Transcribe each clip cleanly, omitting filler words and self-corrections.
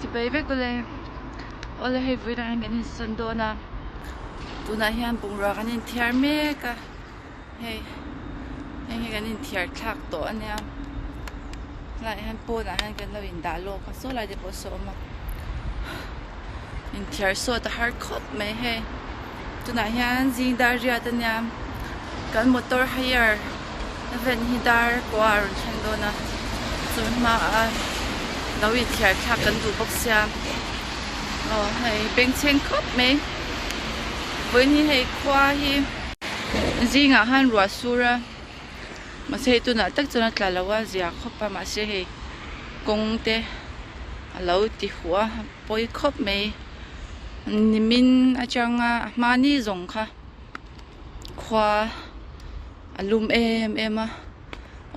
Thì bây về cô lê ô lê hay vui đang gần sân đô na tụi này hiện bùng ra gần thiar mê cả hay hay gần thiar thác tổ anh em lại hiện bố là hiện gần lâu in đá lô có số lại để bố số mà in thiar số ta hard cop mấy hay tụi này hiện gì đá ra anh em gần motor hire event hi đá qua rồi sân đô na tụi mà lâu in thiar thác gần đủ bốc xe hay bên trên cop mấy với như hay qua hi gì ngã han rùa sura mà sẽ tụi nó tất cho nó là lâu gì à khóc mà sẽ hay công tế lâu thì hoa bôi khóc mấy mình ở trong mani dùng kha qua lùm em à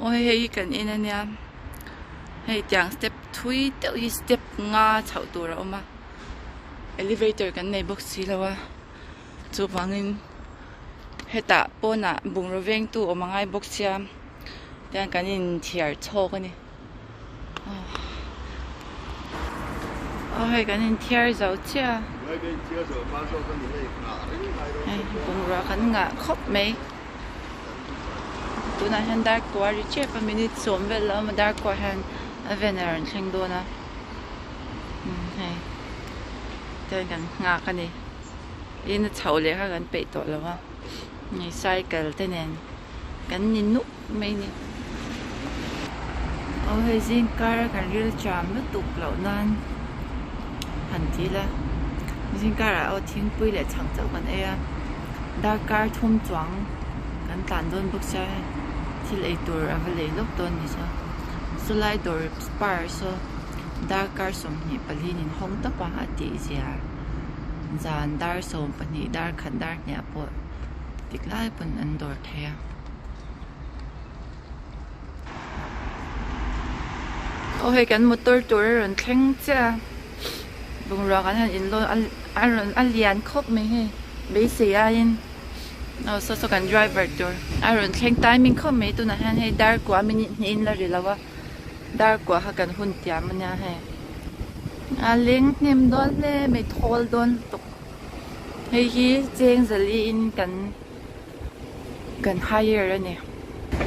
ôi hay cái này nè hay chẳng step three tới step nga chậu tuổi rồi mà elevator cái này box xí lâu à chụp vangin heta pona bung roveng tu omangai boxia dan kanin thiar chogani hai kanin thiar zau chia bung ra kan nga khop mai tu na han dar kwa ri che pa minute som vel ma dar kwa han avener theng do na hai dan kan nga kani in chau le ha kan pe to lawaนี่cycle thế này cắn nhìn nút mấy nè ôi hay riêng car cái real charm nó tục lẩu nan hẳn chỉ là riêng car là ở thiên bưởi lại chẳng chẳng còn ai dark car thôm choáng cắn tàn đơn bốc xe thì lấy đồ à phải lấy lúc đơn thì sao số lại đồ spar so dark car sống nhỉ bali nhìn không tất cả hạt tí gì à dàn dark sống bali dark khăn dark nhỉ bộ tiếc lại bên anh đổ thề ôi cái motor tour rồi khen chưa bùng ra cái hàng in lo anh liền khóc mấy he mấy xe anh so cái driver tour anh khen timing khóc mấy tụi này hay dar quá mình in là gì là dar quá ha cái hun tiệm mình nha hay liên niệm đón le mấy thol đón tục hay hi chêng giờ in gần higher rồi nè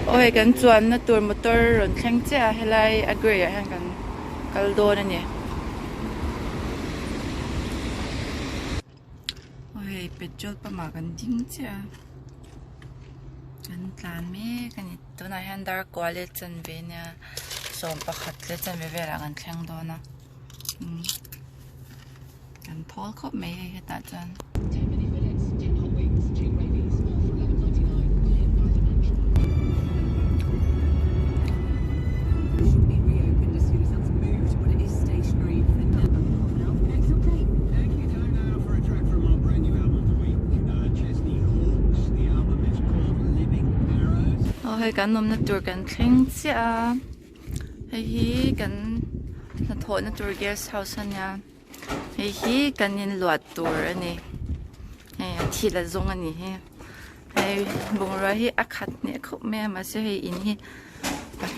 ôi gần chuẩn nó tour motor rồi khen chưa hay là agree hay gần caldo nè ôi petrol pa mà gần dính chưa gần tan mấy cái này tụi này hàng dar qua lên chân về nè xong pa khát lên chân về là gần khen đó nè gần thol khóc mấy hay ta chân hay cái nôm nó tour cái khen chia hay cái nó thổi nó tour guest house nha hay cái nhìn loạt tour này hay thì là giống anh này hay bùng ra hay ác hạt này khóc mẹ mà sẽ hay in hay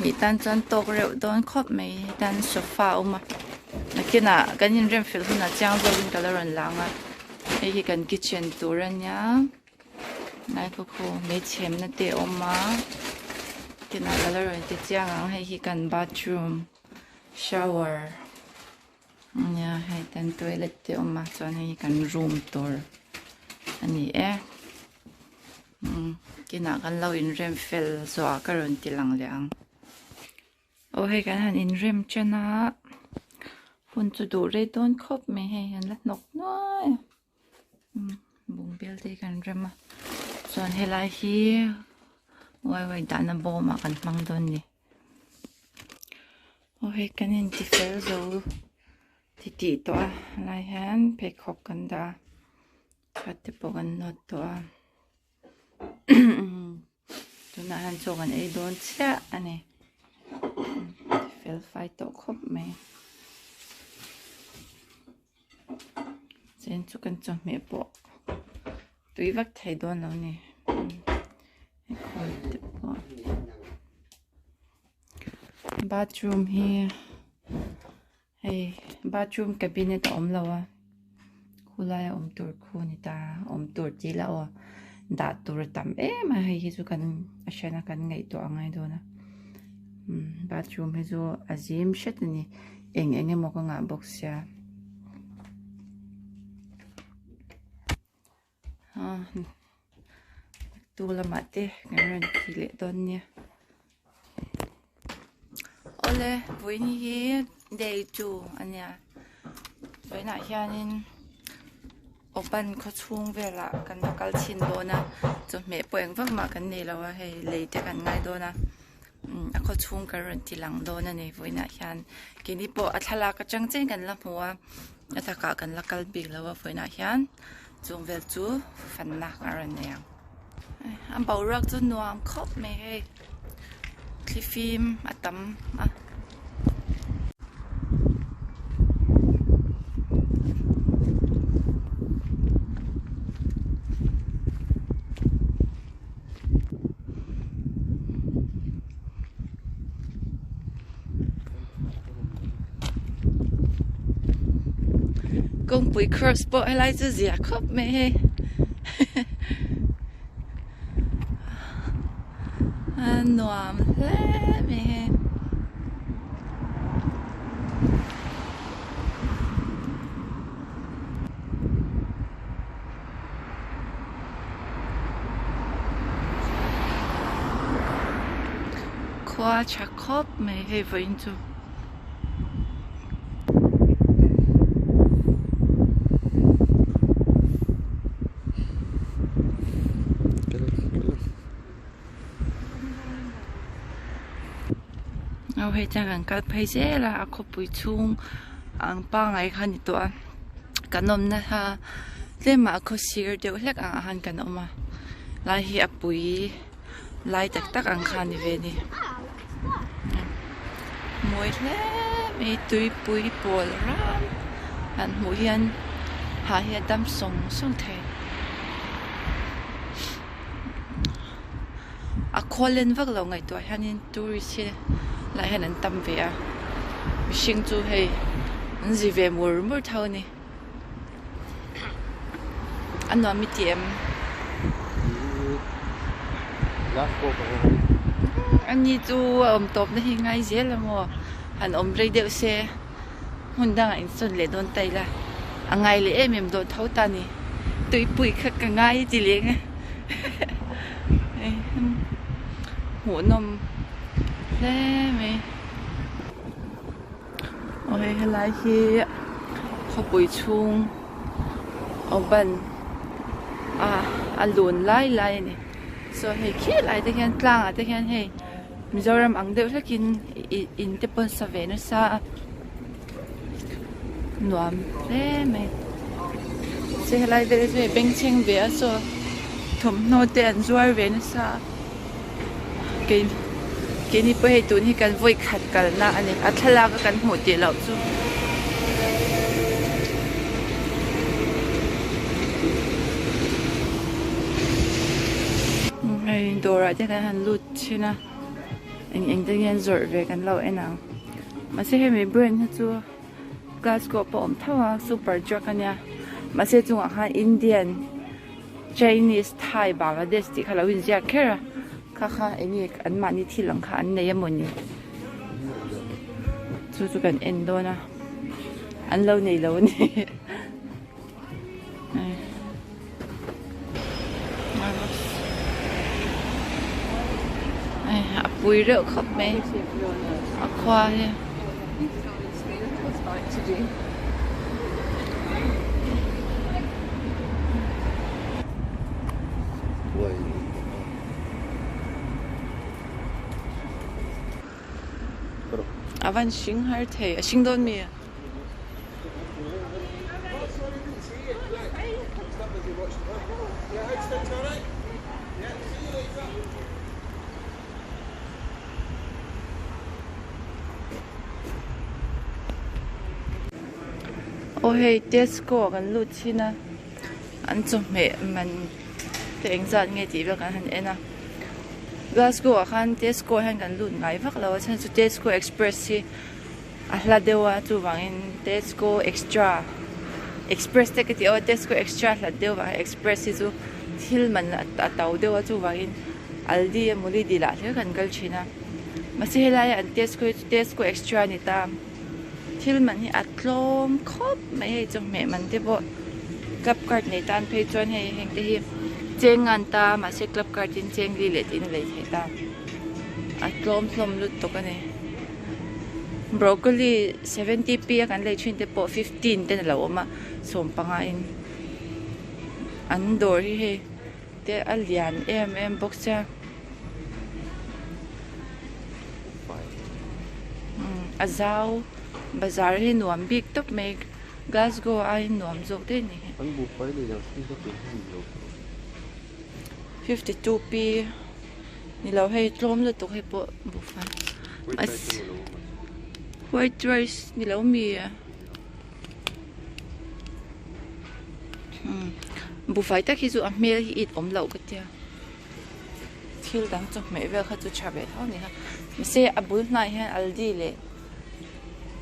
bị tan chân to rượu đón khóc mày tan sofa mà kia nè cái nhìn rem phil là trang rồi cái là rần lăng à hay cái kitchen tour nha này cô mấy chém nó để mà cái nào là rồi thì trang hay cái bathroom shower nha hay tên toilet để mà cho hay cái room tour anh ấy cái nào cái lâu in rem phil so cái rồi thì lăng lăng ô hay cái hàng in rem cho nó phun cho đủ rồi đón khóc mày hay hàng lát nọc nói bùng bèo thì cái rem mà so hay là hi Wai đã nằm bò mà cần mang đơn đi. Ôi cái này thì phải rồi thì tí toa lại hắn phải khóc cần đã phát tiếp bộ cần nốt toa tôi nói hắn cho cần ấy đón xe anh này phải tổ khóc mày xin cho cần cho mẹ bộ tùy vắt thầy đoan lâu nè khôi tiếp bỏ bathroom here hey bathroom cabinet om lawa khulai om tur khuni ta om tur chi lawa da tur tam mà hay hi chu kan ashana kan ngai to angai do na bathroom he zo azim shet ni eng mo ka nga box ya tu la mate ngaran kile don nia ole vui ni hi day 2 ania voi na hianin open kho chung vela kan kal chin do na chu me poeng vak ma kan nei lawa hei leite kan ngai do na a kho chung karon ti lang do na nei voi na hian kini po athala ka changchen kan la hmuwa athaka kan la kal big lawa voi na hian chung vel chu fan na karon ne yang am bau rak chu nuam khop me hei clifim atam a công bùi cross bộ hay lại chứ gì à khóc mẹ nòm lẽ mẹ khoa chả khóc mẹ hay vậy chứเอาให้จังกันกัดไปเจ้ละอาคบปุยชุ่งอังป้าไงคันนี่ตัวกันนมนะฮะเล่มาเขาซีร์เดียวเล็กอาหารกันออกมาลายเฮียปุยลายตักอังคารนี่เวนี่มวยเล่มีตุยปุยปวดร้านอันหมูยันหาเฮียดำส่งเทอาควเล่นวักเราไงตัวฮันนี่ตูริเชlại hay nên tâm về à sinh chú hay gì về mua thâu nè anh nói mi tiệm anh như chú top nó hình ngay dễ là mua anh rây đều xe hôm đang anh xuân lệ đón tay là anh ngày lễ em đón thâu ta nè tụi bụi khắc cả ngay chỉ liền á hổ nôm lẽ mày ôi lại khi họ bùi chung ông bận lùn lại nè so hay khi lại tới hiện lang à tới hiện hay mình giờ làm ăn đều là kinh in tiếp bên sa về nó sa nuam lẽ mày sẽ lại tới về bên trên về so thầm nô tiền rồi về nó sa kinh kini pa hay tun hi kan voi khat kal na ani athala ka kan hmu ti lo chu ai dora te kan han lut china eng te yan zor ve kan lo enang ma se he me brand ha chu Glasgow pom thawa super truck ania ma se chu ha Indian Chinese Thai Bangladesh ti khala win ja kera kha anh ấy anh mà đi thi lăng khá anh này em muốn nhỉ chú cần end đó na anh lâu này bùi rượu khóc mẹ khoa đi 아반 싱할 테 싱돈미 ô hey Tesco gần lụt chi na ăn cho mẹ mình te engzat nge ti ve kan han ena Glasgow khan Tesco han kan lut ngai vak lo chan chu Tesco Express hi a hla dewa chu wangin Tesco Express te ke ti o Tesco Extra hla dewa Express hi chu thil man a tau dewa chu wangin Aldi muli dila the kan kal china mase helai an Tesco Extra ni ta thil man hi atlom khop mai hei chong me man te bo club card nei tan phei chon hei heng te hi cheng an ta ma se club card in cheng li le tin le the ta atlom hlom lut to ka ne broccoli 70p kan le chin te po 15 te la oma som panga in an dor hi he te alian box cha azau bazar hi nuam big top me Glasgow ai nuam zo te ni an bu fai le yang tin ko tin lo 52p ni lo hei tlom le to hei po bu fan white rice ni lo mi bu fai ta khi zu a mel hi it om lo ka tia thil dang chok me ve kha chu chabe thaw ni ha se abul nai han aldi le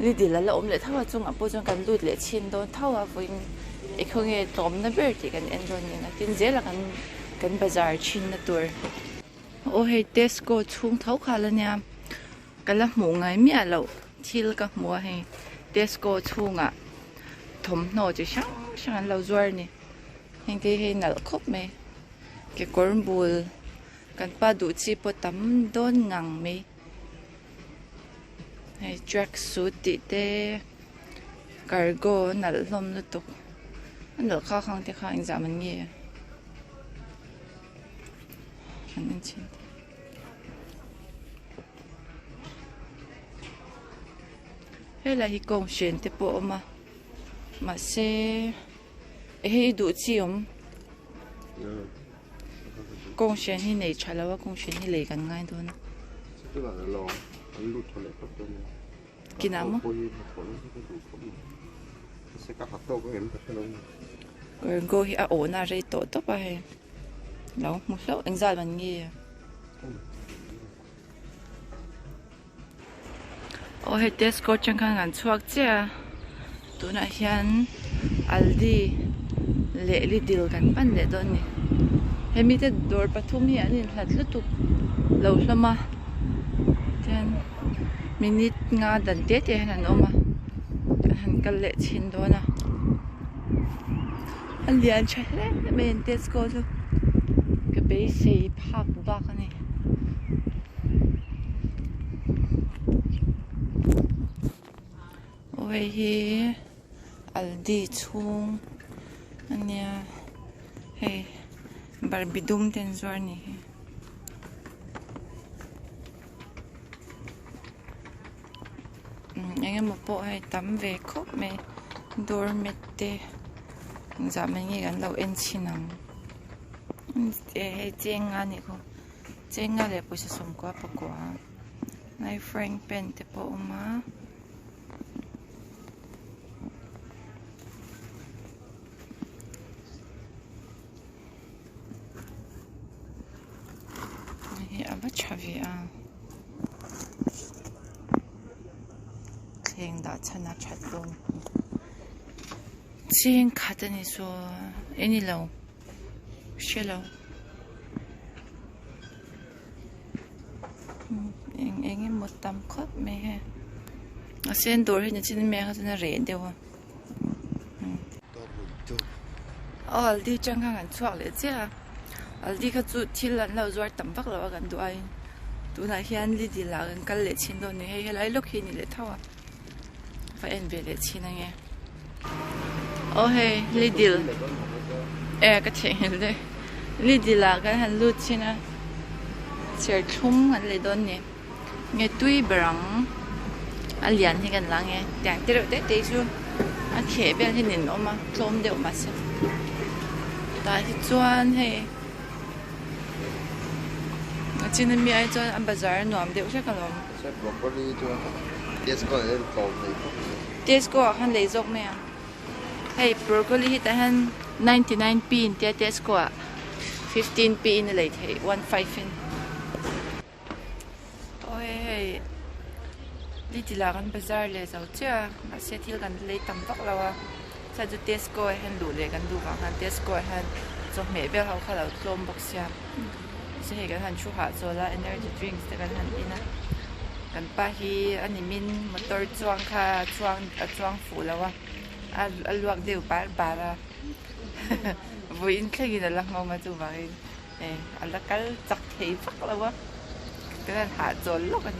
li di la om le thawa chung apo chung kan lut le chin don thawa voin e khonge tom na ber ti kan en don ni na tin je la kan bazar chin na tur o he Tesco chung thau kha la nya kala mu ngai mi a lo thil ka mu he Tesco chunga thom no chi sang lo zuar ni heng te he nal khop me ke korn bul kan pa du chi po tam don ngang me hey track suit ti te cargo nal hlom lu tuk nal kha khang te kha exam an nge an chin he la hi kong shen te po ma se he du chi kong shen hi nei chalawa kong shen hi le kan ngai don tức là lo an lut thole ko to ni kinamo se ka hat to ko em ta lo go hi a ona re to pa he lo mu lo engzal man ngi o he Tesco chang kan an chuak che tu na hian Aldi le li dil kan pan le don ni he mi te dor pathum hi anin hlat lutuk lo hlama ten minute nga dan te han oma han kal le chin do na alian chale men Tesco lu ke be sei phak ba ka ni oi hi Aldi chung ania hey barbidum ten zuar ni anh một bộ hay tắm về khóc mẹ đôi mệt tê giờ mình nghĩ gần đầu em xin nắng hay chén ăn này không chén ăn để bữa sẽ sống quá bạc quá này Frank pen te bộ mà này à bắt chavi à eng da chana chat don ching khadani so any low shallow eng một tam khot me he a sen dor he chin me ha na re dewa Aldi chang kan chuak le cha Aldi kha chu thil an lo zuar tam vak lo kan du ai tu na hian li di la kan kal le chin don ni he lai lok hi ni le thawa phải em về để xin anh em. Oh hey, Lidl. Cái chuyện này, Lidl là cái hàng lút xin à. Chơi chung anh lấy đón nè. Nghe tuy bằng anh liền thì gần lắm nghe. Đang tiếp tục tới chứ. Anh khẽ bên thì nhìn nó mà tôm đều mà sao. Tại thì chuan hay. Chỉ nên mi ai cho anh bazar nuam đều chắc là. sẽ broccoli cho Tesco em còn này Tesco han lấy dọc mẹ. Hey broccoli ta han 99p in Tesco. 15p in late hey 15 in ôi hey đi chỉ là con bazaar le giàu chưa mà sẽ thiếu gần lấy tầm tóc lâu à sao chú Tesco hay đủ le gần đủ vào hàng Tesco hay cho mẹ bé họ khai là tôm bọc xe sẽ hay cái hàng chú hạ rồi là energy drinks cái hàng đi nè gần ba hi anh em mình motor chuang kha chuang phủ lâu à luộc đều bà ra vui in cái gì là ngon mà chú vậy nè anh đã cái chặt thì phát lâu á cái hàng hạ rồi lúc anh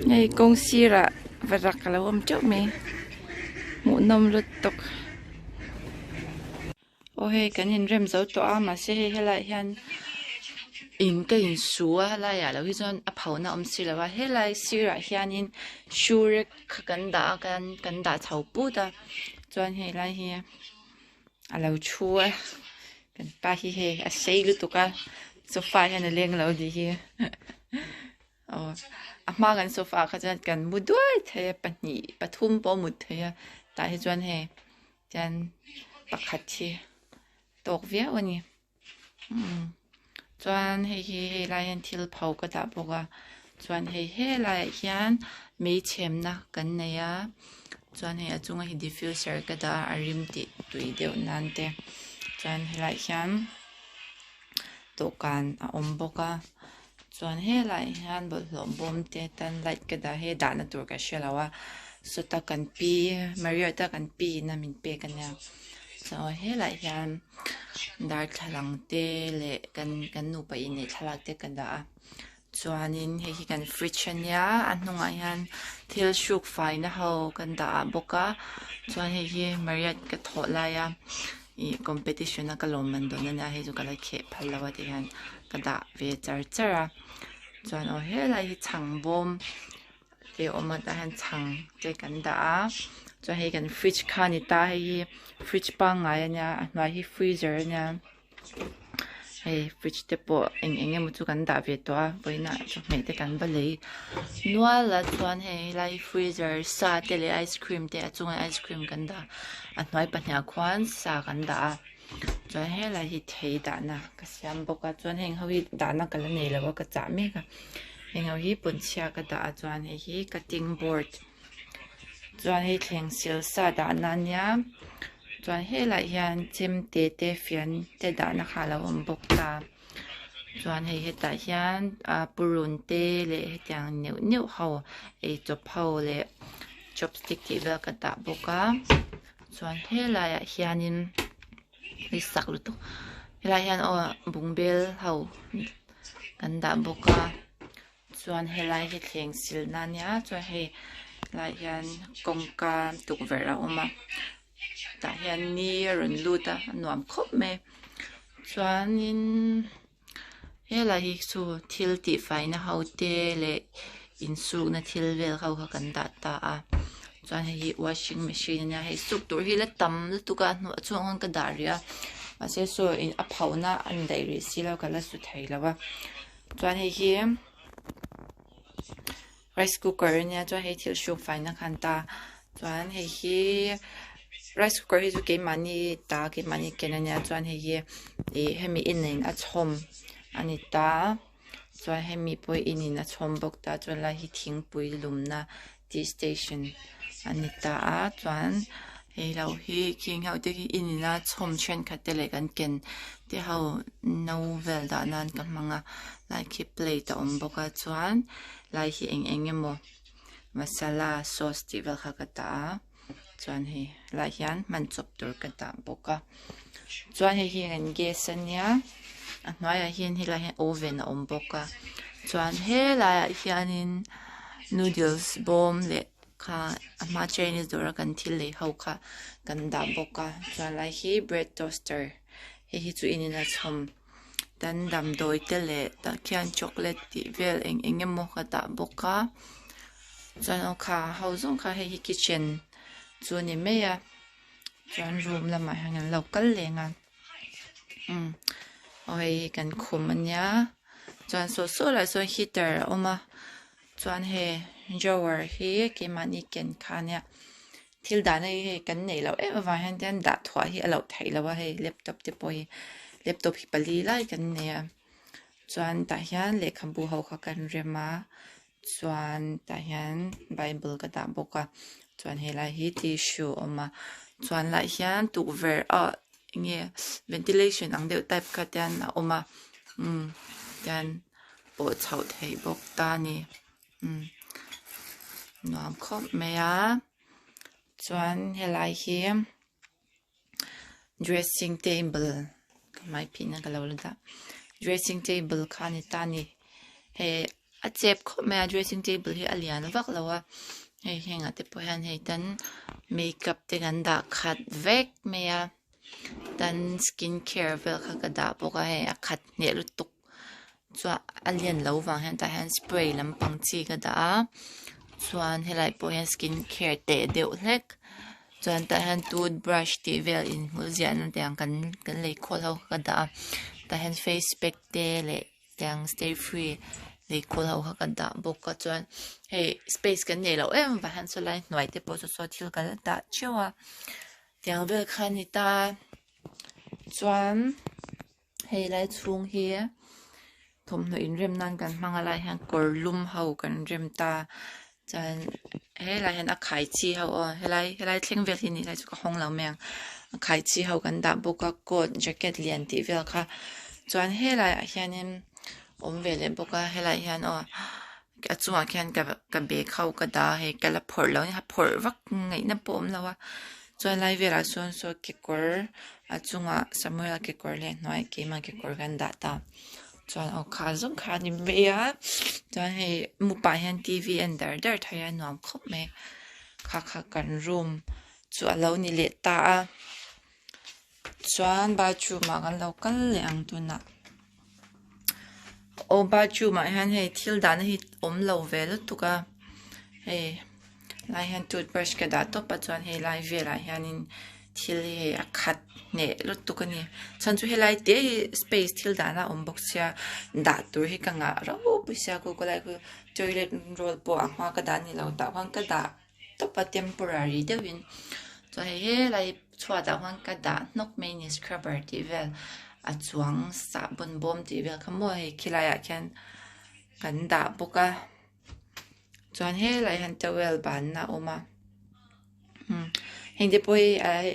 này công ty ra và đặt cái lâu hôm trước mình một năm lượt tục ôi cái nhìn rem dấu tỏa mà sẽ hay lại hiện in cái in số lại à là ví dụ áp hậu nào ông xí làว่าhay lại xí ra hiện in số rực cần đã thấu bút à cho hay lại hiện à lâu chua cần ba hi à xây lượt tục à sofa hiện lên lâu đi hi mà gần sofa cái chân gần một đôi thế bắt nhị bắt thum bỏ một thế tại chân hè chân bắt khát chi tóc vía vậy nè chân hè lại hiện thiếu phao cái đã bỏ chân hè lại hiện mấy chém na gần này à chân hè chung là diffuser cái đã arim ti tùy đều nan thế chân hè lại hiện tổ can bọc à chuan he lai han bol hlom bom te tan light ka da he da na tur ka shelawa so ta kan pi maria ta kan pi na min pe kan ya so he lai han dar thalang te le kan nu pa in thalak te kan da chuan in he kan fridge ania anunga han thil shuk fai na ho kan da boka chuan he maria ka thola ya i competition na kalom man don na he ju kala khe phalawa te han kada ve char chuan o he lai chang bom te oma ta han chang te kan da chuan he kan fridge khan ta he fridge pa ngai ania na hi freezer ania he fridge te po eng mu chu kan da ve to a boina chu me te kan ba lei nual la chuan he lai freezer sa te le ice cream te achunga ice cream kan da a hnai pa nya khwan sa kan da chuan he lai hi thei da na ka siam boka chuan heng ho hi da na kala nei lawa ka cha me ka heng ho hi punchia ka da chuan he hi cutting board chuan he thleng sil sa da na nya chuan he lai hian chem te fian te da na khala om bok ta chuan he ta hian purun te le tiang neu ho e chop ho le chopstick ti vel ka da boka chuan he lai hianin đi sạc luôn tu, lại hiện bungbel hậu cần đảm boka, chuan he lại hiện thieng sil na nia, chuan he lại hiện công ca tục về ra oma, tại hiện ni run luta nuam khop me, chuan in he lại hiện su thil ti fai na hậu te le in su na thil vel hậu ha cần đạt ta chuan he washing machine nia he suk tur hi la tam tu ka nu chuang ka daria ma se so in a phauna an dai ri silo kala su thai lawa chuan he hi rice cooker nia chuan he thil shuk fai na khan ta chuan he hi rice cooker hi chu ke mani ken nia chuan he hi hemi in a chhom ani ta chuan hemi poi in a chhom bok ta chuan la hi thing pui lumna tea station anita a chuan he lo hi king ho te in na chom chen khate le kan ken te ho novel da nan ka manga lai ki plate om boka chuan lai hi eng emo masala sauce ti vel kha ka ta chuan he lai hian man chop tur ka ta boka chuan he an gas ania a hnuai a hian hi lai oven om boka chuan he lai hianin noodles bom le ka ama Chinese dora kan thil le ho kha kan da boka chuan lai hi bread toaster hi chu inina chhom dan dam doi te le ta khian chocolate ti vel eng emo kha ta boka chuan o kha ho zong kha hi kitchen chu ni me ya chuan room lama hangan local lenga oi kan khumania chuan so la so heater oma chuan he drawer hi ke mani ken khania thil da nei he kan nei lo e wa han ten da thwa hi alo thai lo he laptop te poi laptop hi pali lai kan ne chuan ta hian lekhabu ho kha kan rema chuan ta hian bible ka da boka chuan helai hi tissue oma chuan lai hian tukver nge ventilation ang deuh type ka tian oma tian po chau thei bok ta ni nuam khop meya chuan helai hi dressing table mai phina kalawla da dressing table khani tani he a chep khop meya dressing table hi alian vak lawa he henga te pohan he tan makeup te ganda khat vek meya tan skin care vel kha ka da boka he a khat ne lutuk chua alian lo wang han ta han spray lam pang chi ka da chuan helai pohan skin care te deuh hlek chuan ta han toothbrush ti vel in mulzian tang kan lei khol ho ka da ta han face pack te le tang stay free lei khol ho ka da boka chuan hey space kan nei lo em va han so lai noi te po so thil ka da chewa tiang vel khani ta chuan hey lai chung hi thom no in rem nan kan mangalai han korlum ho kan rem ta chan he lai han a khai chi ho helai thleng vel hi ni lai chu ka hong lo meng khai chi ho kan da boka coat jacket lian ti vel kha chuan he lai hianin om vele boka helai hian ka chunga khian ka be khau ka da he kala phor lo ni ha phor vak ngai na pom lawa chuan lai vela son so kekor a chunga samuel kekor le noi ke ma kekor kan da ta chuan kha zum kha ni beya chuan he mupa hian tv and dar thaya nuam khop me kha kan room chu alo ni le ta chuan ba chu ma kan lo kal le ang tu na ba chu ma hian he thil dan hi om lo ve lu tuka he lai hian toothbrush ka da to pa chuan he lai vela hianin thil he a khat ne lu tuka ni chan chu he lai te space thil dana om box sia da tur hi ka nga ro pusia ko lai ko toilet roll po a hwa ka da ni lo da hwang ka da to pa temporary de win so he lai chwa da hwang ka da nok main scrubber ti vel a chuang sa bon bom ti vel khamo he khilaya khan kan da boka chuan he lai han towel ban na oma heng de poi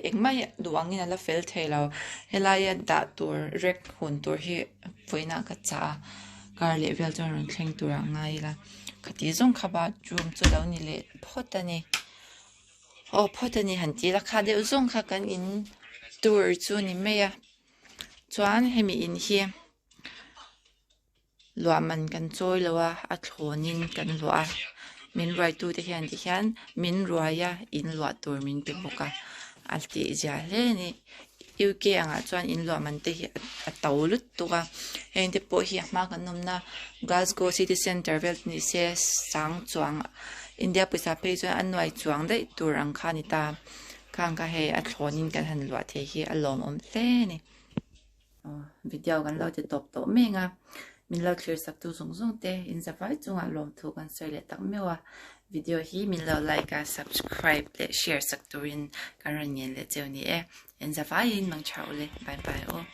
engmai duangin ala fel thelo helai da tur rek hun tur hi foina ka cha kar le vel ton thleng tur ngai la khati zong khaba chum chu lo ni le photani photani han ti la kha de zong kha kan in tur chu ni meya chuan hemi in hi luaman kan choi lawa a thlonin kan lua min roi tu te hian min roya in lua tur min pe boka alti ja le ni UK anga chuan in lua man te hi a tawlut tuka hen te po hi ma kan nomna Glasgow City Centre vel ni se sang chuang India pisa pe chuan anwai chuang dei tur ang khani ta kang ka he a thlonin kan han lua the hi alom om hle ni video kan lo te top to menga min lo clear sak tu zong te in za vai chunga lom thu kan sei le tak mewa video hi min lo like a subscribe le share sak turin karan yen le cheu ni in za vai in mang chau le bye bye